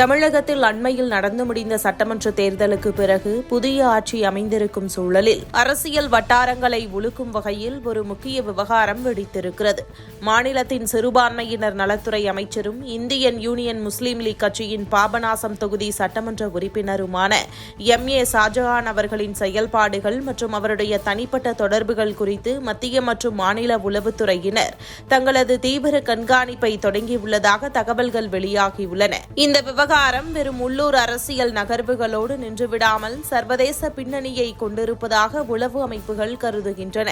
தமிழகத்தில் அண்மையில் நடந்து முடிந்த சட்டமன்ற தேர்தலுக்கு பிறகு புதிய ஆட்சி அமைந்திருக்கும் சூழலில் அரசியல் வட்டாரங்களை உலுக்கும் வகையில் ஒரு முக்கிய விவகாரம் வெடித்திருக்கிறது. மாநிலத்தின் சிறுபான்மையினர் நலத்துறை அமைச்சரும் இந்தியன் யூனியன் முஸ்லீம் லீக் கட்சியின் பாபநாசம் தொகுதி சட்டமன்ற உறுப்பினருமான எம்.ஏ. ஷாஜகான் அவர்களின் செயல்பாடுகள் மற்றும் அவருடைய தனிப்பட்ட தொடர்புகள் குறித்து மத்திய மற்றும் மாநில உளவுத்துறையினர் தங்களது தீவிர கண்காணிப்பை தொடங்கியுள்ளதாக தகவல்கள் வெளியாகியுள்ளன. இந்த விவகாரம் வெறும் உள்ளூர் அரசியல் நகர்வுகளோடு நின்றுவிடாமல் சர்வதேச பின்னணியை கொண்டிருப்பதாக உளவு அமைப்புகள் கருதுகின்றன.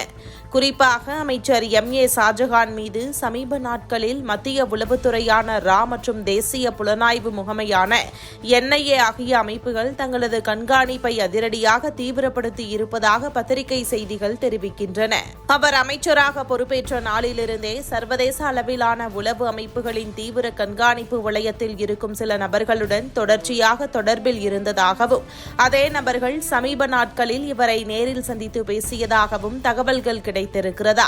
குறிப்பாக அமைச்சர் எம்.ஏ. ஷாஜகான் மீது சமீப நாட்களில் மத்திய உளவுத்துறையான ரா மற்றும் தேசிய புலனாய்வு முகமையான NIA ஆகிய அமைப்புகள் தங்களது கண்காணிப்பை அதிரடியாக தீவிரப்படுத்தி இருப்பதாக பத்திரிகை செய்திகள் தெரிவிக்கின்றன. அவர் அமைச்சராக பொறுப்பேற்ற நாளிலிருந்தே சர்வதேச அளவிலான உளவு அமைப்புகளின் தீவிர கண்காணிப்பு வளையத்தில் இருக்கும் சில நபர்களுடன் தொடர்ச்சியாக தொடர்பில் இருந்ததாகவும் அதே நபர்கள் சமீப நாட்களில் இவரை நேரில் சந்தித்து பேசியதாகவும் தகவல்கள் கிடைத்திருக்கிறதா.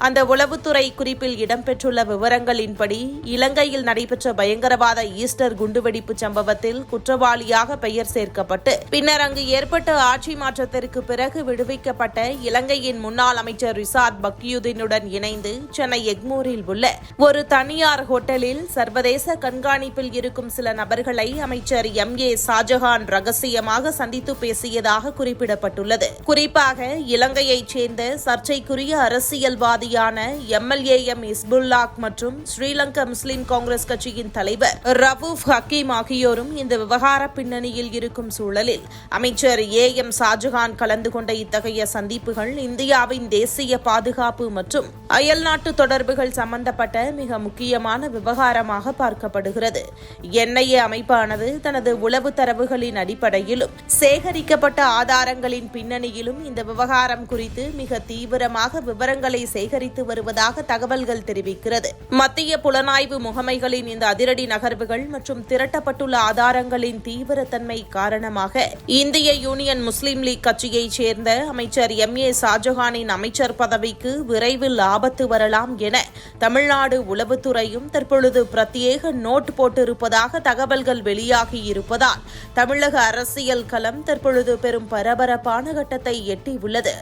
அந்த உளவுத்துறை குறிப்பில் இடம்பெற்றுள்ள விவரங்களின்படி இலங்கையில் நடைபெற்ற பயங்கரவாத ஈஸ்டர் குண்டுவெடிப்பு சம்பவத்தில் குற்றவாளியாக பெயர் சேர்க்கப்பட்டு பின்னர் அங்கு ஏற்பட்ட ஆட்சி மாற்றத்திற்கு பிறகு விடுவிக்கப்பட்ட இலங்கையின் முன்னாள் அமைச்சர் ரிசாத் பக்யுதீனுடன் இணைந்து சென்னை எக்மோரில் உள்ள ஒரு தனியார் ஹோட்டலில் சர்வதேச கண்காணிப்பில் இருக்கும் சில நபர்களை அமைச்சர் எம்.ஏ. ஷாஜகான் ரகசியமாக சந்தித்து பேசியதாக குறிப்பிடப்பட்டுள்ளது. குறிப்பாக இலங்கையைச் சேர்ந்த சர்ச்சைக்குரிய அரசியல்வாதியான MLAM இஸ்புல்லாக் மற்றும் ஸ்ரீலங்கா முஸ்லிம் காங்கிரஸ் கட்சியின் தலைவர் ரவூஃப் ஹக்கீம் ஆகியோரும் இந்த விவகார பின்னணியில் இருக்கும் சூழலில் அமைச்சர் A.M. ஷாஜகான் கலந்து கொண்ட இத்தகைய சந்திப்புகள் இந்தியாவின் தேசிய பாதுகாப்பு மற்றும் அயல்நாட்டு தொடர்புகள் சம்பந்தப்பட்ட மிக முக்கியமான விவகாரமாக பார்க்கப்படுகிறது. NIA அமைப்பானது தனது உளவு தரவுகளின் அடிப்படையிலும் சேகரிக்கப்பட்ட ஆதாரங்களின் பின்னணியிலும் இந்த விவகாரம் குறித்து மிக தீவிரமாக விவரங்களை சேகரித்து வருவதாக தகவல்கள் தெரிவிக்கிறது. மத்திய புலனாய்வு முகமைகளின் இந்த அதிரடி நகர்வுகள் மற்றும் திரட்டப்பட்டுள்ள ஆதாரங்களின் தீவிரத்தன்மை காரணமாக இந்திய யூனியன் முஸ்லீம் லீக் கட்சியைச் சேர்ந்த அமைச்சர் எம்.ஏ. ஷாஜகானின் அமைச்சர் பதவிக்கு விரைவில் ஆபத்து வரலாம் என தமிழ்நாடு உளவுத்துறையும் தற்பொழுது பிரத்யேக நோட் போட்டிருப்பதாக தகவல்கள் வெளியாகியிருப்பதால் தமிழக அரசியல் களம் தற்பொழுது பெரும் பரபரப்பான கட்டத்தை எட்டியுள்ளது.